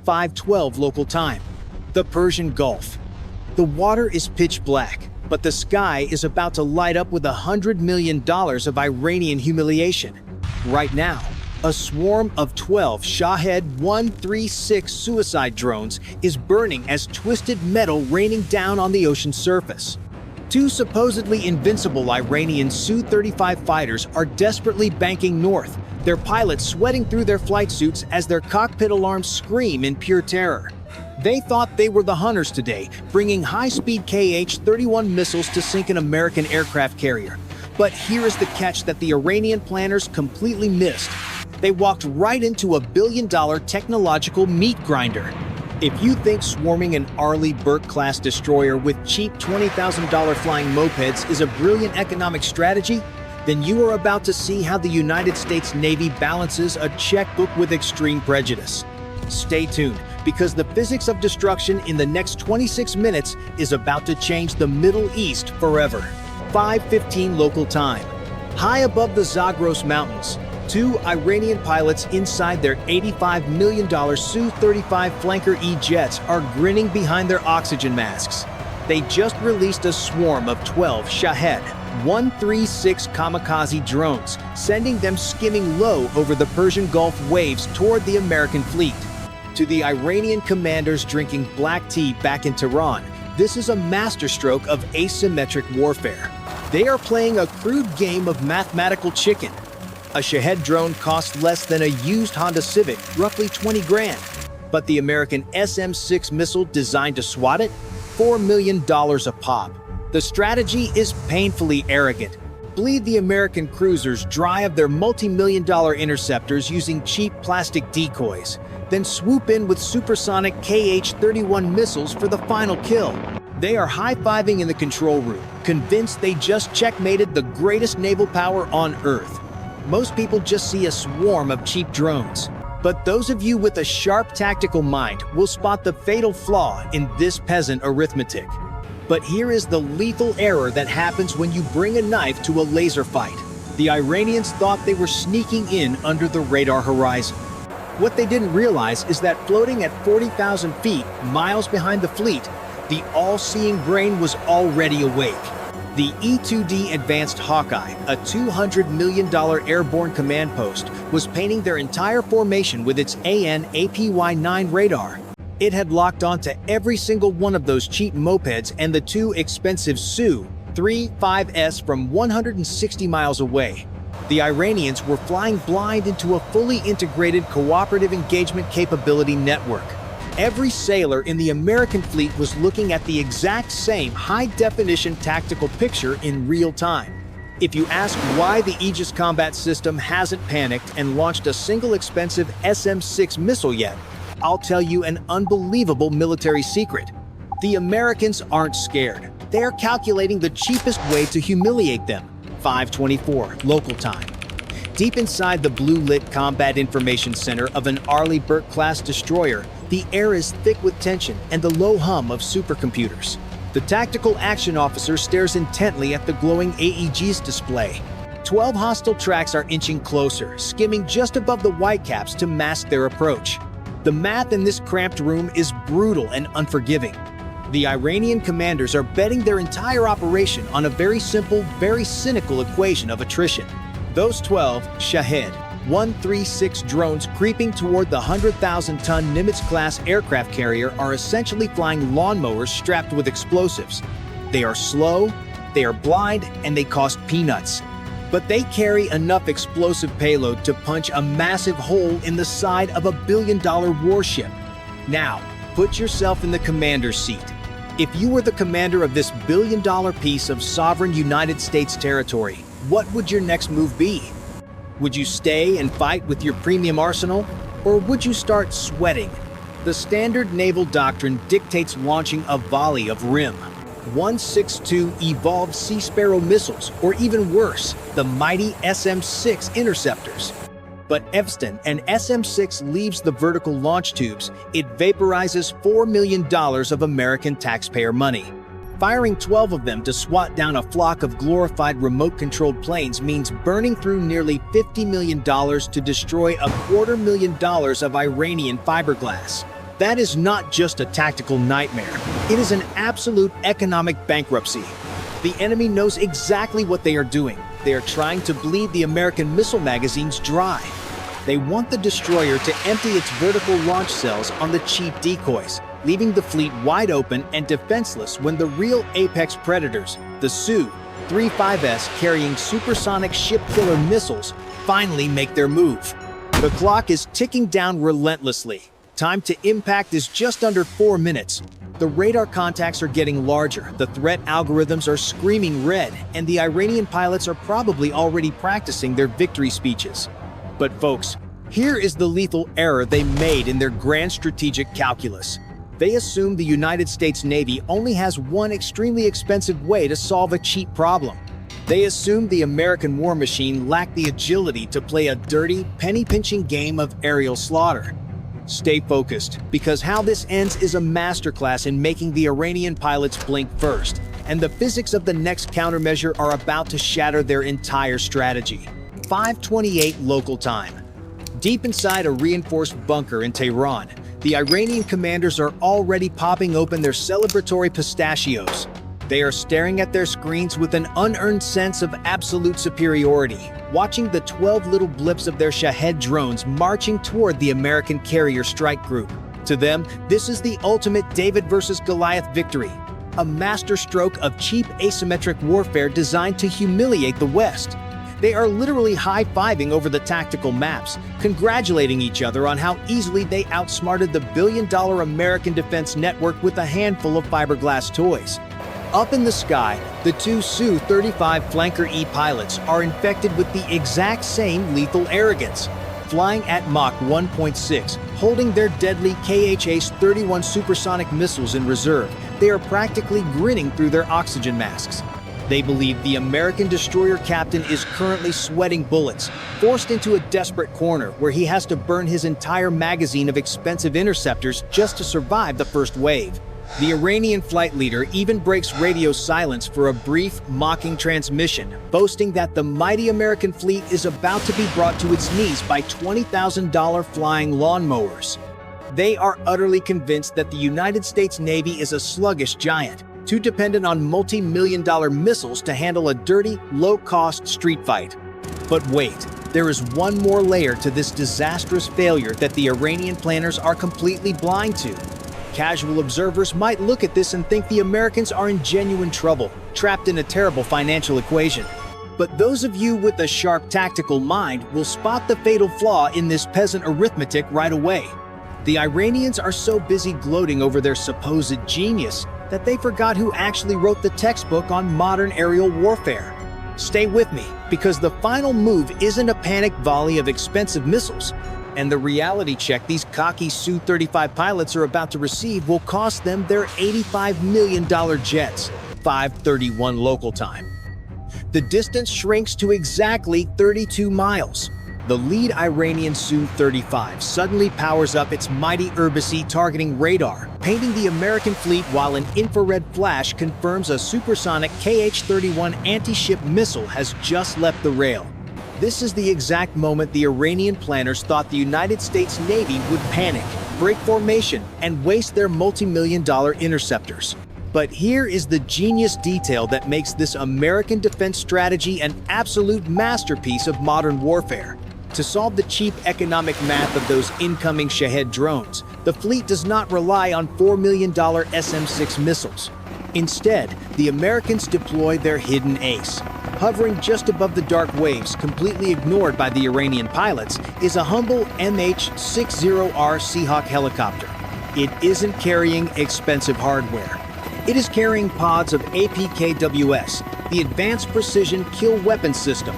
5:12 local time. The Persian Gulf. The water is pitch black, but the sky is about to light up with $100 million of Iranian humiliation. Right now, a swarm of 12 Shahed 136 suicide drones is burning as twisted metal raining down on the ocean surface. Two supposedly invincible Iranian Su-35 fighters are desperately banking north, their pilots sweating through their flight suits as their cockpit alarms scream in pure terror. They thought they were the hunters today, bringing high-speed Kh-31 missiles to sink an American aircraft carrier. But here is the catch that the Iranian planners completely missed. They walked right into a billion-dollar technological meat grinder. If you think swarming an Arleigh Burke-class destroyer with cheap $20,000 flying mopeds is a brilliant economic strategy, then you are about to see how the United States Navy balances a checkbook with extreme prejudice. Stay tuned, because the physics of destruction in the next 26 minutes is about to change the Middle East forever. 5:15 local time. High above the Zagros Mountains, two Iranian pilots inside their $85 million Su-35 Flanker E jets are grinning behind their oxygen masks. They just released a swarm of 12 Shahed 136 kamikaze drones, sending them skimming low over the Persian Gulf waves toward the American fleet. To the Iranian commanders drinking black tea back in Tehran, this is a masterstroke of asymmetric warfare. They are playing a crude game of mathematical chicken. A Shahed drone costs less than a used Honda Civic, roughly 20 grand. But the American SM-6 missile designed to swat it? $4 million a pop. The strategy is painfully arrogant. Bleed the American cruisers dry of their multi-million-dollar interceptors using cheap plastic decoys, then swoop in with supersonic Kh-31 missiles for the final kill. They are high-fiving in the control room, convinced they just checkmated the greatest naval power on Earth. Most people just see a swarm of cheap drones. But those of you with a sharp tactical mind will spot the fatal flaw in this peasant arithmetic. But here is the lethal error that happens when you bring a knife to a laser fight. The Iranians thought they were sneaking in under the radar horizon. What they didn't realize is that floating at 40,000 feet, miles behind the fleet, the all-seeing brain was already awake. The E-2D Advanced Hawkeye, a $200 million airborne command post, was painting their entire formation with its APKWS radar. It had locked onto every single one of those cheap mopeds and the two expensive Su-35s from 160 miles away. The Iranians were flying blind into a fully integrated cooperative engagement capability network. Every sailor in the American fleet was looking at the exact same high-definition tactical picture in real time. If you ask why the Aegis combat system hasn't panicked and launched a single expensive SM-6 missile yet, I'll tell you an unbelievable military secret. The Americans aren't scared. They're calculating the cheapest way to humiliate them. 5:24 local time. Deep inside the blue-lit Combat Information Center of an Arleigh Burke-class destroyer, the air is thick with tension and the low hum of supercomputers. The tactical action officer stares intently at the glowing AEG's display. 12 hostile tracks are inching closer, skimming just above the whitecaps to mask their approach. The math in this cramped room is brutal and unforgiving. The Iranian commanders are betting their entire operation on a very simple, very cynical equation of attrition. Those 12 Shahed 136 drones creeping toward the 100,000-ton Nimitz-class aircraft carrier are essentially flying lawnmowers strapped with explosives. They are slow, they are blind, and they cost peanuts. But they carry enough explosive payload to punch a massive hole in the side of a billion-dollar warship. Now, put yourself in the commander's seat. If you were the commander of this billion-dollar piece of sovereign United States territory, what would your next move be? Would you stay and fight with your premium arsenal? Or would you start sweating? The standard naval doctrine dictates launching a volley of RIM 162 evolved Sea Sparrow missiles, or even worse, the mighty SM-6 interceptors. But Evston, an SM-6 leaves the vertical launch tubes, it vaporizes $4 million of American taxpayer money. Firing 12 of them to swat down a flock of glorified remote-controlled planes means burning through nearly $50 million to destroy $250,000 of Iranian fiberglass. That is not just a tactical nightmare. It is an absolute economic bankruptcy. The enemy knows exactly what they are doing. They are trying to bleed the American missile magazines dry. They want the destroyer to empty its vertical launch cells on the cheap decoys, leaving the fleet wide open and defenseless when the real apex predators, the CIWS carrying supersonic ship-killer missiles, finally make their move. The clock is ticking down relentlessly. Time to impact is just under 4 minutes. The radar contacts are getting larger, the threat algorithms are screaming red, and the Iranian pilots are probably already practicing their victory speeches. But folks, here is the lethal error they made in their grand strategic calculus. They assume the United States Navy only has one extremely expensive way to solve a cheap problem. They assume the American war machine lacked the agility to play a dirty, penny-pinching game of aerial slaughter. Stay focused, because how this ends is a masterclass in making the Iranian pilots blink first, and the physics of the next countermeasure are about to shatter their entire strategy. 5:28 local time. Deep inside a reinforced bunker in Tehran, the Iranian commanders are already popping open their celebratory pistachios. They are staring at their screens with an unearned sense of absolute superiority, watching the 12 little blips of their Shahed drones marching toward the American carrier strike group. To them, this is the ultimate David versus Goliath victory, a masterstroke of cheap asymmetric warfare designed to humiliate the West. They are literally high-fiving over the tactical maps, congratulating each other on how easily they outsmarted the billion-dollar American defense network with a handful of fiberglass toys. Up in the sky, the two Su-35 Flanker E pilots are infected with the exact same lethal arrogance. Flying at Mach 1.6, holding their deadly KH-31 supersonic missiles in reserve, they are practically grinning through their oxygen masks. They believe the American destroyer captain is currently sweating bullets, forced into a desperate corner where he has to burn his entire magazine of expensive interceptors just to survive the first wave. The Iranian flight leader even breaks radio silence for a brief, mocking transmission, boasting that the mighty American fleet is about to be brought to its knees by $20,000 flying lawnmowers. They are utterly convinced that the United States Navy is a sluggish giant, too dependent on multi-million-dollar missiles to handle a dirty, low-cost street fight. But wait, there is one more layer to this disastrous failure that the Iranian planners are completely blind to. Casual observers might look at this and think the Americans are in genuine trouble, trapped in a terrible financial equation. But those of you with a sharp tactical mind will spot the fatal flaw in this peasant arithmetic right away. The Iranians are so busy gloating over their supposed genius that they forgot who actually wrote the textbook on modern aerial warfare. Stay with me, because the final move isn't a panic volley of expensive missiles, and the reality check these cocky Su-35 pilots are about to receive will cost them their $85 million jets, 5:31 local time. The distance shrinks to exactly 32 miles. The lead Iranian Su-35 suddenly powers up its mighty Urbasi targeting radar, painting the American fleet while an infrared flash confirms a supersonic KH-31 anti-ship missile has just left the rail. This is the exact moment the Iranian planners thought the United States Navy would panic, break formation, and waste their multi-million-dollar interceptors. But here is the genius detail that makes this American defense strategy an absolute masterpiece of modern warfare. To solve the cheap economic math of those incoming Shahed drones, the fleet does not rely on $4 million SM-6 missiles. Instead, the Americans deploy their hidden ace. Hovering just above the dark waves, completely ignored by the Iranian pilots, is a humble MH-60R Seahawk helicopter. It isn't carrying expensive hardware. It is carrying pods of APKWS, the Advanced Precision Kill Weapon System.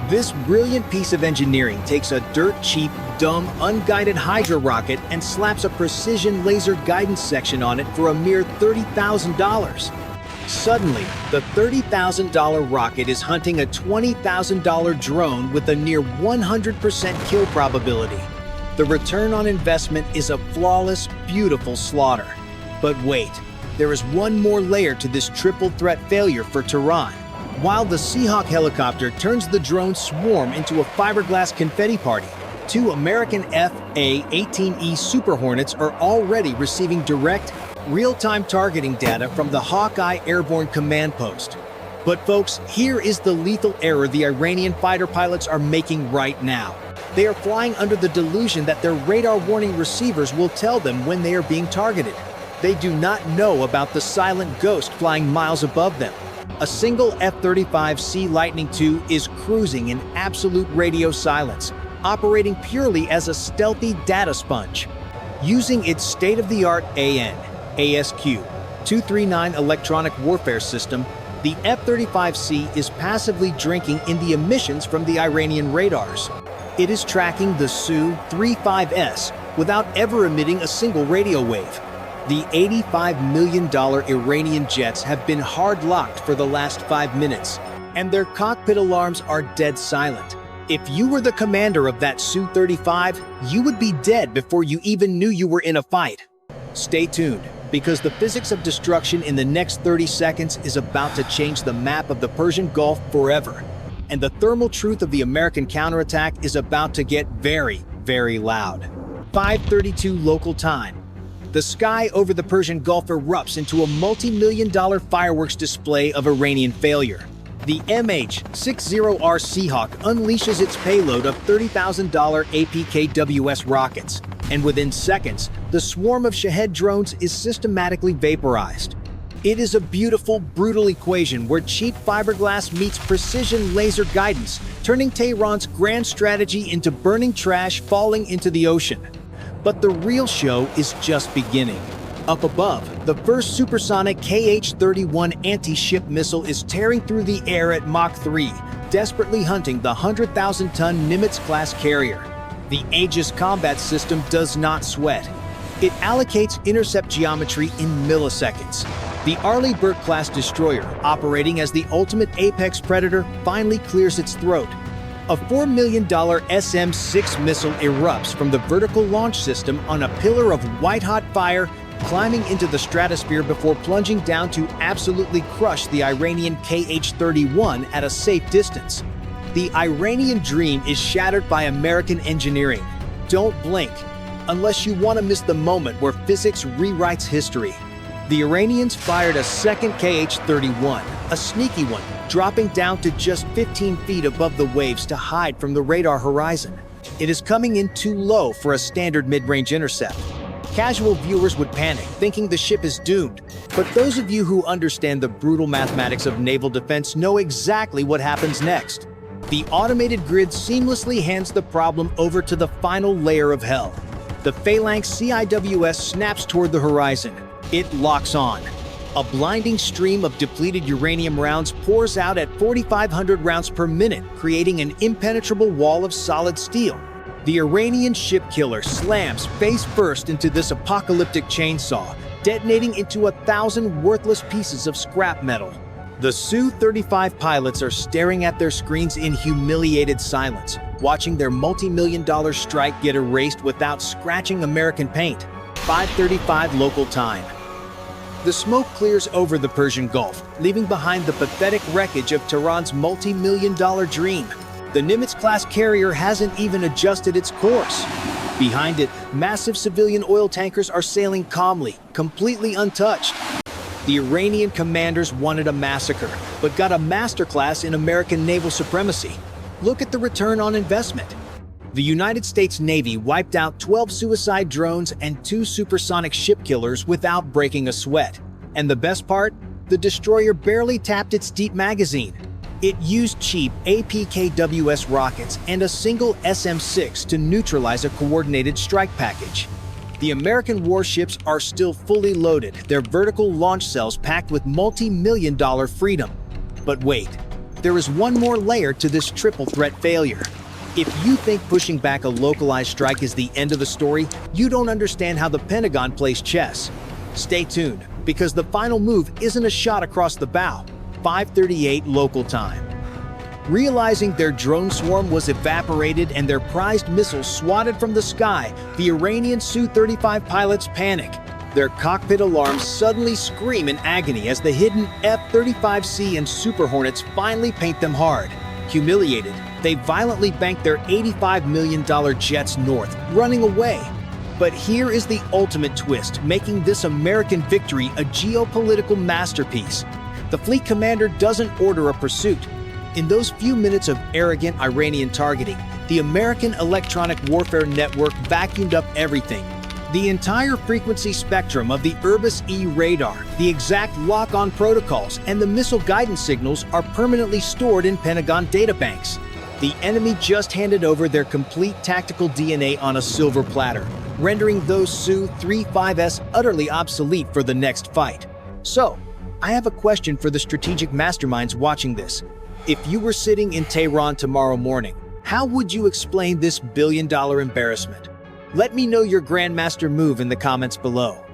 This brilliant piece of engineering takes a dirt-cheap, dumb, unguided Hydra rocket and slaps a precision laser guidance section on it for a mere $30,000. Suddenly, the $30,000 rocket is hunting a $20,000 drone with a near 100% kill probability. The return on investment is a flawless, beautiful slaughter. But wait, there is one more layer to this triple threat failure for Tehran. While the Seahawk helicopter turns the drone swarm into a fiberglass confetti party, Two American F/A-18E Super Hornets are already receiving direct, real-time targeting data from the Hawkeye Airborne Command Post. But folks, here is the lethal error the Iranian fighter pilots are making right now. They are flying under the delusion that their radar warning receivers will tell them when they are being targeted. They do not know about the silent ghost flying miles above them. A single F-35C Lightning II is cruising in absolute radio silence, operating purely as a stealthy data sponge. Using its state-of-the-art AN/ASQ-239 electronic warfare system, the F-35C is passively drinking in the emissions from the Iranian radars. It is tracking the Su-35S without ever emitting a single radio wave. The $85 million Iranian jets have been hard-locked for the last 5 minutes, and their cockpit alarms are dead silent. If you were the commander of that Su-35, you would be dead before you even knew you were in a fight. Stay tuned, because the physics of destruction in the next 30 seconds is about to change the map of the Persian Gulf forever. And the thermal truth of the American counterattack is about to get very, very loud. 5:32 local time. The sky over the Persian Gulf erupts into a multi-million-dollar fireworks display of Iranian failure. The MH-60R Seahawk unleashes its payload of $30,000 APKWS rockets, and within seconds, the swarm of Shahed drones is systematically vaporized. It is a beautiful, brutal equation where cheap fiberglass meets precision laser guidance, turning Tehran's grand strategy into burning trash falling into the ocean. But the real show is just beginning. Up above, the first supersonic KH-31 anti-ship missile is tearing through the air at Mach 3, desperately hunting the 100,000-ton Nimitz-class carrier. The Aegis combat system does not sweat. It allocates intercept geometry in milliseconds. The Arleigh Burke-class destroyer, operating as the ultimate apex predator, finally clears its throat. A $4 million SM-6 missile erupts from the vertical launch system on a pillar of white-hot fire, climbing into the stratosphere before plunging down to absolutely crush the Iranian KH-31 at a safe distance. The Iranian dream is shattered by American engineering. Don't blink, unless you want to miss the moment where physics rewrites history. The Iranians fired a second KH-31, a sneaky one, dropping down to just 15 feet above the waves to hide from the radar horizon. It is coming in too low for a standard mid-range intercept. Casual viewers would panic, thinking the ship is doomed. But those of you who understand the brutal mathematics of naval defense know exactly what happens next. The automated grid seamlessly hands the problem over to the final layer of hell. The Phalanx CIWS snaps toward the horizon. It locks on. A blinding stream of depleted uranium rounds pours out at 4,500 rounds per minute, creating an impenetrable wall of solid steel. The Iranian ship killer slams face first into this apocalyptic chainsaw, detonating into 1,000 worthless pieces of scrap metal. The Su-35 pilots are staring at their screens in humiliated silence, watching their multi-million-dollar strike get erased without scratching American paint. 5:35 local time. The smoke clears over the Persian Gulf, leaving behind the pathetic wreckage of Tehran's multi-million-dollar dream. The Nimitz-class carrier hasn't even adjusted its course. Behind it, massive civilian oil tankers are sailing calmly, completely untouched. The Iranian commanders wanted a massacre, but got a masterclass in American naval supremacy. Look at the return on investment. The United States Navy wiped out 12 suicide drones and 2 supersonic ship killers without breaking a sweat. And the best part? The destroyer barely tapped its deep magazine. It used cheap APKWS rockets and a single SM-6 to neutralize a coordinated strike package. The American warships are still fully loaded, their vertical launch cells packed with multi-million-dollar freedom. But wait, there is one more layer to this triple threat failure. If you think pushing back a localized strike is the end of the story, you don't understand how the Pentagon plays chess. Stay tuned, because the final move isn't a shot across the bow. 5:38 local time. Realizing their drone swarm was evaporated and their prized missiles swatted from the sky, the Iranian Su-35 pilots panic. Their cockpit alarms suddenly scream in agony as the hidden F-35C and Super Hornets finally paint them hard. Humiliated, they violently banked their $85 million jets north, running away. But here is the ultimate twist, making this American victory a geopolitical masterpiece. The fleet commander doesn't order a pursuit. In those few minutes of arrogant Iranian targeting, the American electronic warfare network vacuumed up everything. The entire frequency spectrum of the Irbis-E radar, the exact lock-on protocols, and the missile guidance signals are permanently stored in Pentagon databanks. The enemy just handed over their complete tactical DNA on a silver platter, rendering those Su-35s utterly obsolete for the next fight. So, I have a question for the strategic masterminds watching this. If you were sitting in Tehran tomorrow morning, how would you explain this billion-dollar embarrassment? Let me know your Grandmaster move in the comments below.